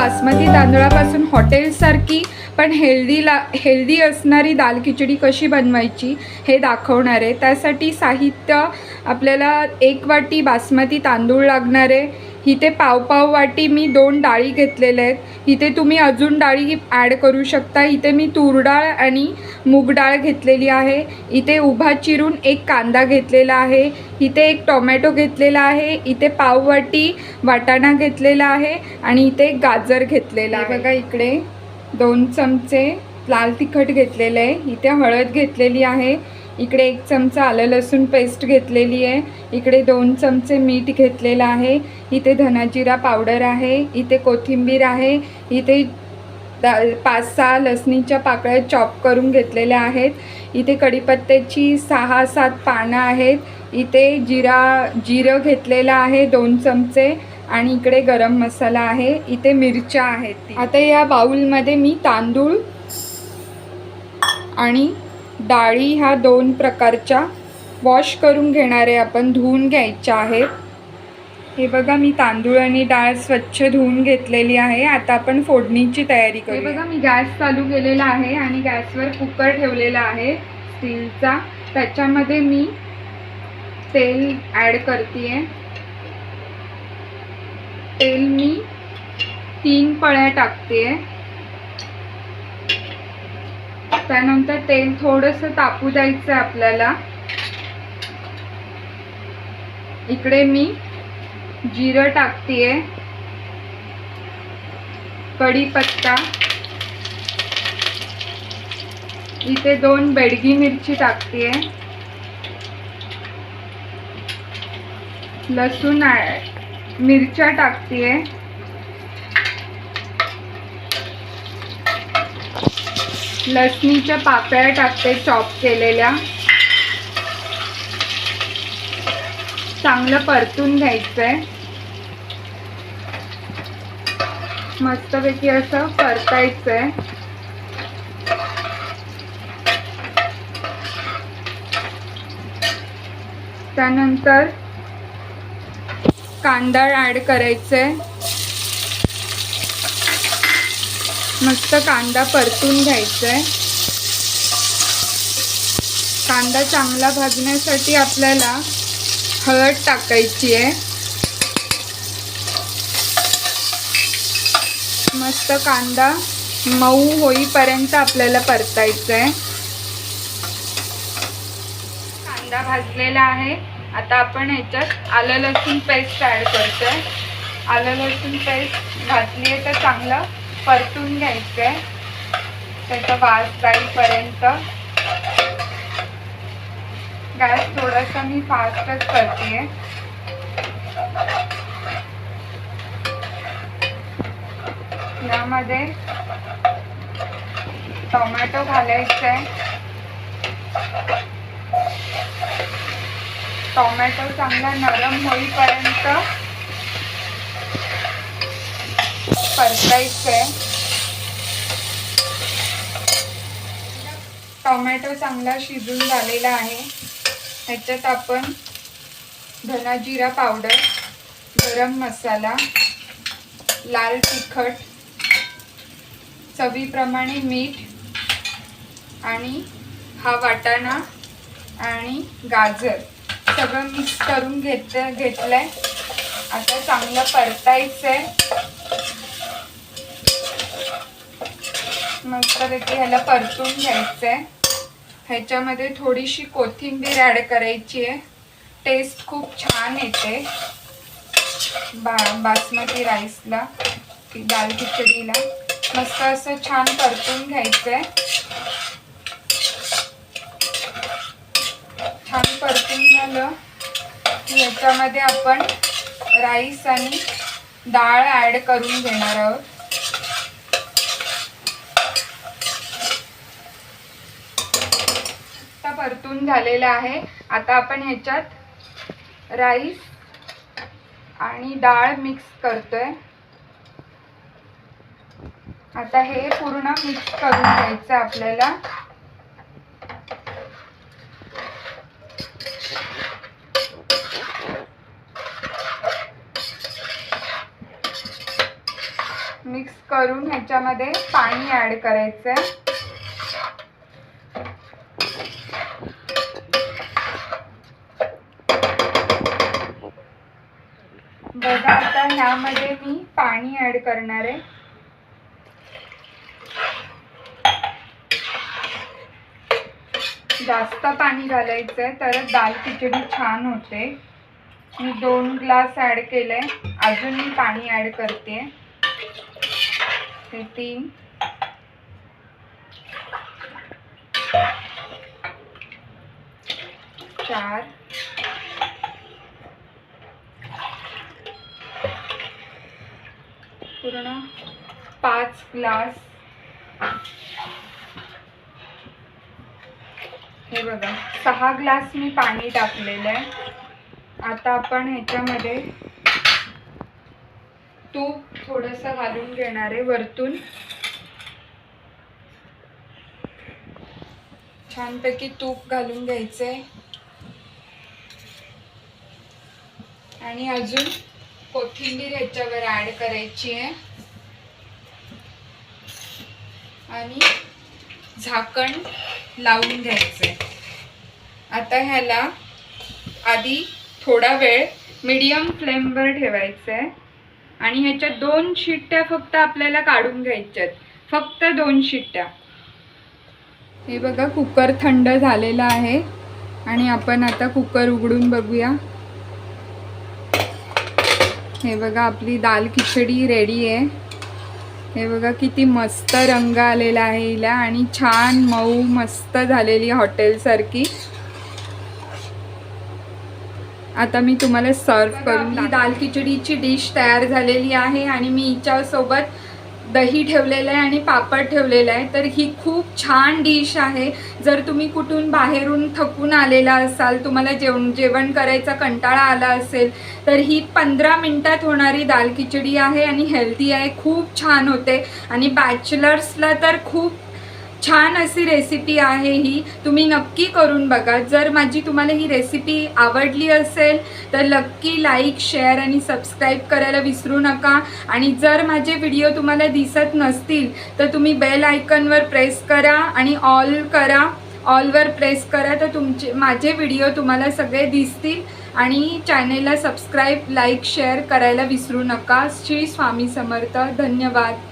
बासमती तांदळापासून हॉटेलसारखी पण हेल्दी असणारी दाल खिचडी कशी बनवायची हे दाखवणार आहे। त्यासाठी साहित्य आपल्याला 1 वाटी बासमती तांदूळ लागणार आहे। इथे पाव वाटी मी 2 डाळी घेतलेल्या आहेत। इथे तुम्ही अजून डाळी ॲड करू शकता। इथे मी तूर डाळ आणि मूग डाळ घेतलेली आहे। इथे उभा चिरून 1 कांदा घेतलेला आहे। इथे 1 टोमॅटो घेतलेला आहे। इथे पाव वाटी वाटाणा घेतलेला आहे आणि इथे 1 गाजर घेतलेला आहे। बघा इकडे 2 चमचे लाल तिखट घेतलेले आहे। इथे हळद घेतलेली आहे। इकडे 1 चमचा आलं लसूण पेस्ट घेतलेली आहे। इकडे 2 चमचे मीठ घेतलेलं आहे। इथे धना जिरा पावडर आहे। इथे कोथिंबीर आहे। इथे 5-6 लसणीच्या पाकळ्या चॉप करून घेतलेल्या आहेत। इथे कढीपत्त्याची 6-7 पानं आहेत। इथे जिरं घेतलेलं आहे 2 चमचे आणि इकडे गरम मसाला आहे। इथे मिरच्या आहेत। आता या बाउलमध्ये मी तांदूळ आणि डाळी ह्या 2 प्रकारच्या वॉश करून घेणार आहे। आपण धुवून घ्यायच्या आहेत। हे बघा मी तांदूळ आणि डाळ स्वच्छ धुवून घेतलेली आहे। आता आपण फोडणीची तयारी करू। हे बघा मी गॅस चालू केलेला आहे आणि गॅसवर कुकर ठेवलेला आहे स्टीलचा। त्याच्यामध्ये मी तेल ॲड करते। तेल मी 3 पळ्या टाकते। त्यानंतर तेल थोडंसं तापू द्यायचं आहे आपल्याला। इकडे मी जिरं टाकते, कढीपत्ता, इथे 2 बेडगी मिरची टाकते, लसूण मिरच्या टाकते, लसणीच्या पाकळ्या टाकते चॉप केलेल्या। चांगलं परतून घ्यायचंय। मस्तपैकी असं परतायचंय। त्यानंतर कांदा ॲड करायचंय। मस्त कांदा परतून घ्यायचंय। कांदा चांगला भाजण्यासाठी आपल्याला हळद टाकायची आहे। मस्त कांदा मऊ होईपर्यंत आपल्याला परतायचं आहे। कांदा भाजलेला आहे। आता आपण ह्याच्यात आलं लसूण पेस्ट ॲड करतोय। आलं लसूण पेस्ट घातली आहे तर चांगलं परतून घ्यायचं आहे, त्याचा वास जाईपर्यंत। गॅस थोडासा मी फास्टच करते। यामध्ये टोमॅटो घालायचा आहे। टोमॅटो चांगला नरम होईपर्यंत परतायचं आहे। टोमॅटो चांगला शिजून झालेला आहे। ह्याच्यात आपण धना जिरा पावडर, गरम मसाला, लाल तिखट, चवीप्रमाणे मीठ आणि हा वाटाणा आणि गाजर सगळं मिक्स करून घेतलंय। आता चांगलं परतायचंय। मस्तपैकी ह्याला परतून घ्यायचंय। ह्याच्यामध्ये थोडीशी कोथिंबीर ॲड करायची आहे। टेस्ट खूप छान येते बासमती राईसला, दाल खिचडीला। मस्त असं छान परतून घ्यायचंय। छान परतून झालं की याच्यामध्ये आपण राईस आणि डाळ ॲड करून घेणार आहोत। परतून झालेला आहे। आता आपण ह्याच्यात राईस आणि डाळ मिक्स करतोय। आता हे पूर्ण मिक्स करून घ्यायचं आपल्याला। मिक्स करून ह्याच्यामध्ये पाणी ॲड करायचं आहे. बघा आता ह्यामध्ये मी पाणी ॲड करणार आहे. जास्त पाणी घालायचं आहे तरच दाल खिचडी छान होते. मी 2 ग्लास ॲड केले. अजून मी पाणी ॲड करते. 3 4 पूर्ण 5 ग्लास. हे बघा 6 ग्लास मी पाणी टाकलेलं आहे. आता आपण ह्याच्यामध्ये तूप थोडंसं घालून घेणार आहे वरतून. छानपैकी तूप घालून घ्यायचं आहे. आणि अजून कोथिंबीर ह्याच्यावर ॲड करायची आहे. आणि झाकण लावून घ्यायचं आहे. आता ह्याला आधी थोडा वेळ मीडियम फ्लेमवर ठेवायचं आहे. आणि ह्याच्या 2 शिट्ट्या फक्त आपल्याला काढून घ्यायच्यात. फक्त 2 शिट्ट्या. हे बघा कुकर थंड झालेला आहे. आणि आपण आता कुकर उघडून बघूया. हे बघा आपली दाल खिचडी रेडी आहे. हे बघा किती मस्त रंग आलेला आहे हिला. आणि छान मऊ मस्त झालेली हॉटेलसारखी. आता मी तुम्हाला सर्व करून ही दाल खिचडीची डिश तयार झालेली आहे. आणि मी हिच्यासोबत दही ठेवलेलं आहे आणि पापड ठेवलेला आहे. तर ही खूप छान डिश आहे. जर तुम्ही कुठून बाहेरून थकून आलेला असाल, तुम्हाला जेवण करायचा कंटाळा आला असेल, तर ही 15 मिनिटात होणारी दाल खिचडी आहे. आणि हेल्दी आहे. खूप छान होते. आणि बॅचलर्सला तर खूप छान अशी रेसिपी आहे ही. तुम्ही नक्की करून बघा. जर माझी तुम्हाला ही रेसिपी आवडली असेल तर नक्की लाईक, शेअर आणि सबस्क्राईब करायला विसरू नका. आणि जर माझे व्हिडिओ तुम्हाला दिसत नसतील तर तुम्ही बेल आयकॉनवर प्रेस करा आणि ऑल करा. ऑलवर प्रेस करा तर माझे व्हिडिओ तुम्हाला सगळे दिसतील. आणि चॅनेलला सबस्क्राईब, लाईक, शेअर करायला विसरू नका. श्री स्वामी समर्थ. धन्यवाद.